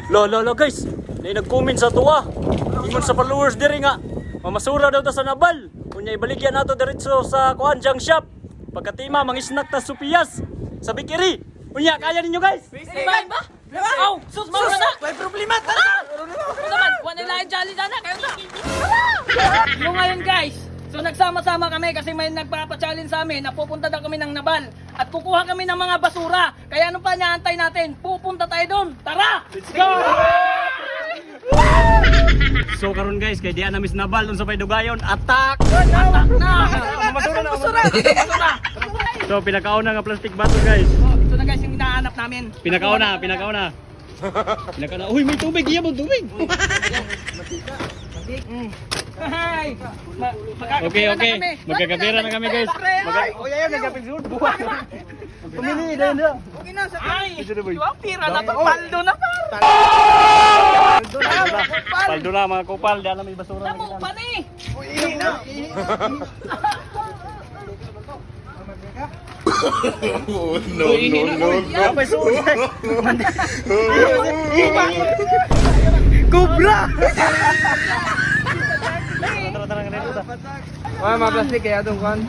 Lo guys, may nag-comment sa tuwa. Ingon sa followers diri nga, mamasura daw ta sa nabal. Unya ibaligyan nato diretso sa kuan junk shop. Pagkatima mangisnak ta supiyas sa bikiri. Unya kaya ninyo guys. Ibay ba? Aw, sus mo na. May problema tara. Naman, wala lang jolly dana kayo na. Yung ngayon guys, so nagsama-sama kami kasi may nagpapa-challenge sa amin na pupunta daw kami ng Nabal at kukuha kami ng mga basura. Kaya ano pa niyaantay natin? Pupunta tayo doon. Tara! Let's go! So karon guys, kay diyan na Miss Nabal unsa pay dugayon, attack! Atak na! Basura na, basura. So pinakauna nga plastic bottle guys. Oh, ito na guys yung hinahanap namin. Pinakauna. Uy, may tubig, iya mo tubig. Hi! Okay. Magkakapira na kami guys. Yan nagkapigsun. Buwan. Pumili na. Okay na sa ay! Yung pira na to, paldo na pa! Paldo na mga kupal, diyan na may basura. Tamo pa ni! No. Cobra! Tara ganito. Wah, maplastik kaya itong kan.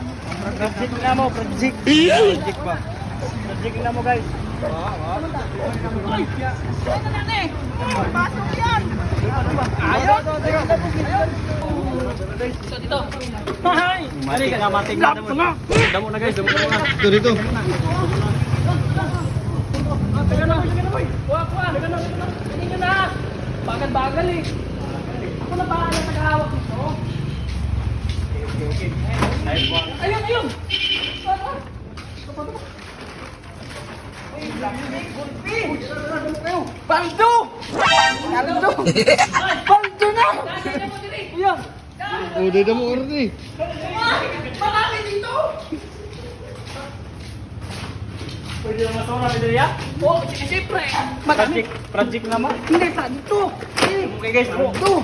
Project na mo, project. Project ba? Project na mo guys. Ano na ni? Pasok yan! Ayaw! So dito. Hi! Mali ka nga mating na mo. Damo na guys, damo na. Dito. Kuha. Hindi nyo na. Bagal eh. Ako na bahala sa kahawak nito. Ayun. Paldo! Paldo na! Kuya! Udah dah mau urut nih. Marami dito! Pwede na basura dito ya? Oh, siyempre. Marami. Project na mo. Hindi pa dito. Okay guys, damo. Ito.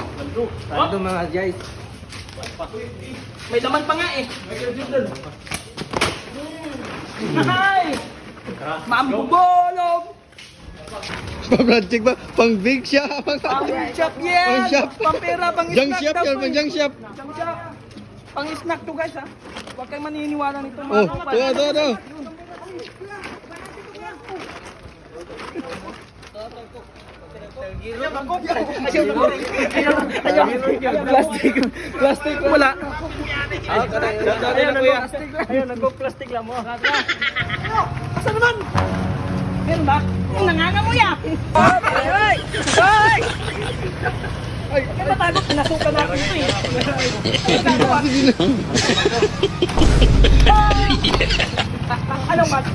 Ito mga guys. May laman pa nga eh. Hi! Mambubolog! Project ba? Pang big shop. Pang shop yan! Pang shop. Pang pera, pang Junk snack shop daw yan, po pang eh. junk shop. Junk shop. Pang snack to guys ha. Huwag kayong maniniwala nito mga Oh, kapal. tuh. Plastic wala. Ayun, nagpo-plastic lang mo. Asa naman? Meron ba? Nangangamoy ah! Ay! Ay, kaya matagot, pinasukan natin ito eh. Anong mat?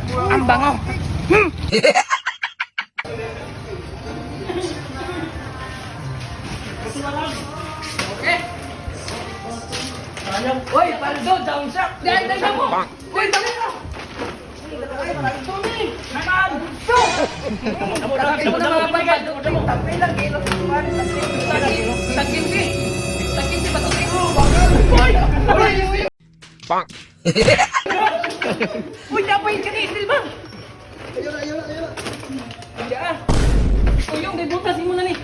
Ang bango! Okay. Uy, paldo, down shot! Dahil mo! Uy, dali na! Uy, dapat yung kanisil ba? Ayun. Diyan. Uy, yung bibutasin mo na ni.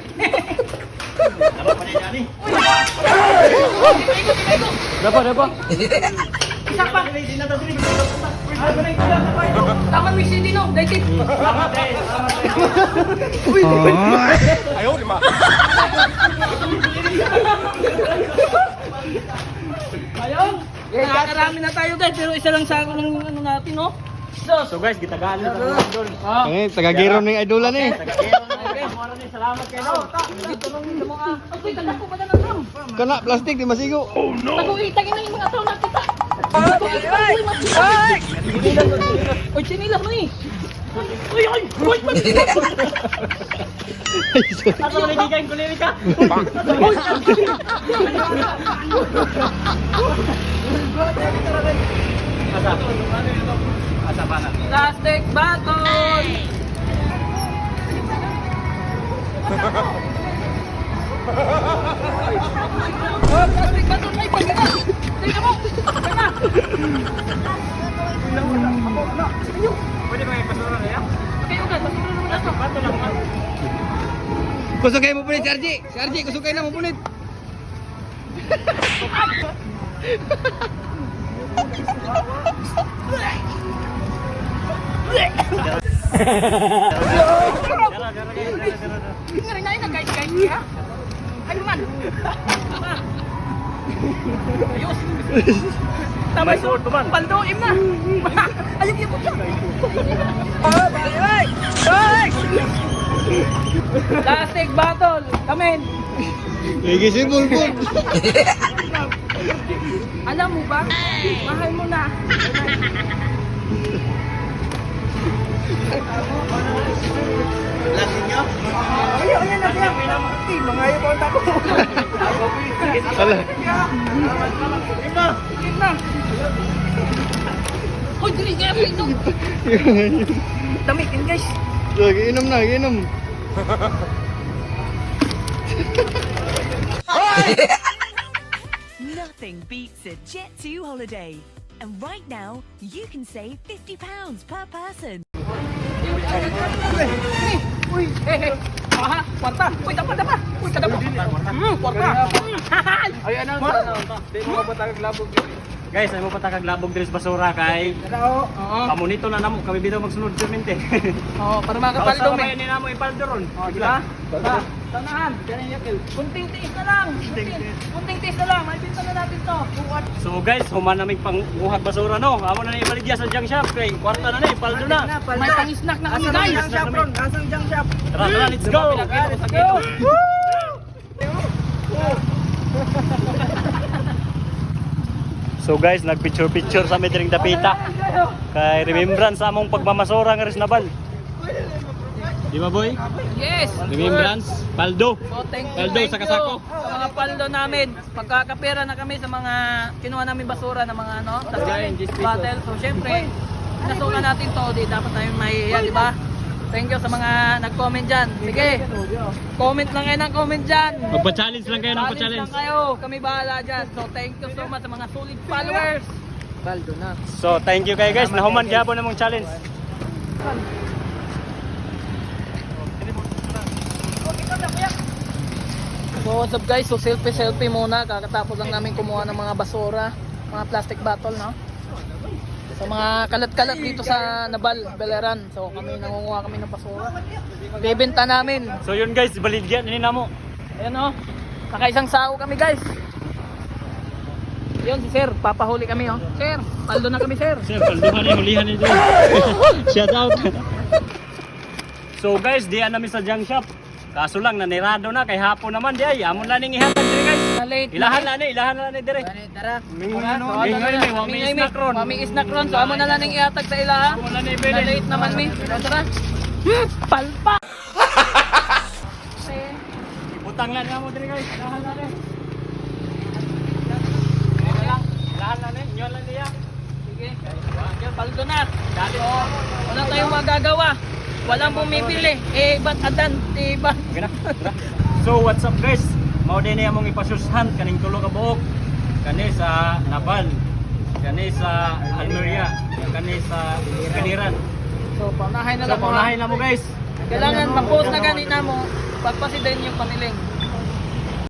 Dapat. Isa pa. Tama mo yung CD no, daikit. Ayaw, di ba? Ayun. Nakakarami na tayo guys, pero isa lang sa ng ano natin no. So guys, gitagaan na tayo doon. Eh, taga-giro ning idola ni. Salamat kayo. Dito lang yung mga. Uy, tanak ko pa na ng Kena plastik di masigo. Tago-itagin na yung mga tao na kita. Uy, sinilas mo eh. Uy! Asa mo nagiging kuliwi ka? Asa pa na? Plastic bottle! Oh, plastic bottle na ipag na! Tingnan mo! Tingnan! Pwede ba Kusukay mo punit, Sergi. Sergi, kusukay na mo punit. Ngayon na guys, ya. Ay man. Ayos. Tamay so, paldoim na. Ayun yung puto. Ay! Plastic bottle. Kamen. Lagi si Bulbul. Alam mo ba? Mahal mo na. Ayaw na siya. Mga ayaw ko ang tako. Ala. Gitna. Hoy, dili kaya mo ito. Damikin guys. Lagi inom na, inom. Nothing beats a Jet2 holiday. And right now, you can save £50 per person. Uy, aha, kwarta. Uy, dapat. Uy, kadapa. Kwarta. Ay, ano? Di mo ba tagaglabog? Guys, ay mo patakag labog diri sa basura kay Oo. pamunito na namo kami bitaw magsunod permente. Oo, para makapaldo Kausa me. ni namo ipaldo ron. Oh, di ba? Tanahan. Kunting tiis na lang. Kunting tiis na lang. May pinta na natin to. Buwan. So guys, human naming panguhag basura no. Amo na ni ibaligya sa junk shop kay kwarta na ni ipaldo na. May pang-snack na kami guys. Asang junk shop? Tara, let's go. Let's go. So guys, nagpicture-picture sa midring dapita. Kay remembrance sa among pagmamasura nga Risnabal. Di ba boy? Yes. Remembrance, paldo. So thank you, Paldo sa kasako. sa mga paldo namin. Pagkakapera na kami sa mga kinuha namin basura ng mga ano, bottle. So syempre, nasuka natin to, di dapat tayo mahihiya, di ba? Thank you sa mga nag-comment dyan. Sige, comment lang kayo ng comment dyan. Magpa-challenge lang kayo ng Challenge pa-challenge. lang kayo, kami bahala dyan. So thank you so much sa mga solid followers. Baldo na. So thank you kayo guys, nahuman gyapon namong challenge. So what's up guys, so selfie muna. Kakatapos lang namin kumuha ng mga basura, mga plastic bottle, no? So mga kalat-kalat dito sa Nabal, Beleran. So kami nangunguha kami ng basura. Bebenta namin. So yun guys, baligyan ni namo. Ayan o. Nakaisang sao kami guys. Yun si Sir, papahuli kami oh. Sir, paldo na kami Sir. Sir, palduhan ni hulihan ni dito. Shout out. So guys, diyan namin sa junk shop. Kaso lang nanirado na kay hapon naman di ay amon lang ning ihatag diri guys. Late. Ilahan na ni dire. Tara. Wami snack ron. Mami snack ron. So amo na lang ning ihatag sa ilaha. Wala na Na ibili. late naman mi. Tara. Palpa. Utang lang na mo dire guys. Ilahan na ni. Ilahan na ni, nyon lang niya. Sige. Paldo na. So, wala tayong magagawa. Walang bumibili. Eh, ba't adan? Diba? Okay na. So what's up guys? Mao din ni among ipasushan kaning tulo ka buok. Kani sa Nabal, kani sa Almeria, kani sa Kaniran. So, paunahin na So lang. paunahin na mo guys. Kailangan ma-post na ganit na mo. Pagpasidin yung paniling.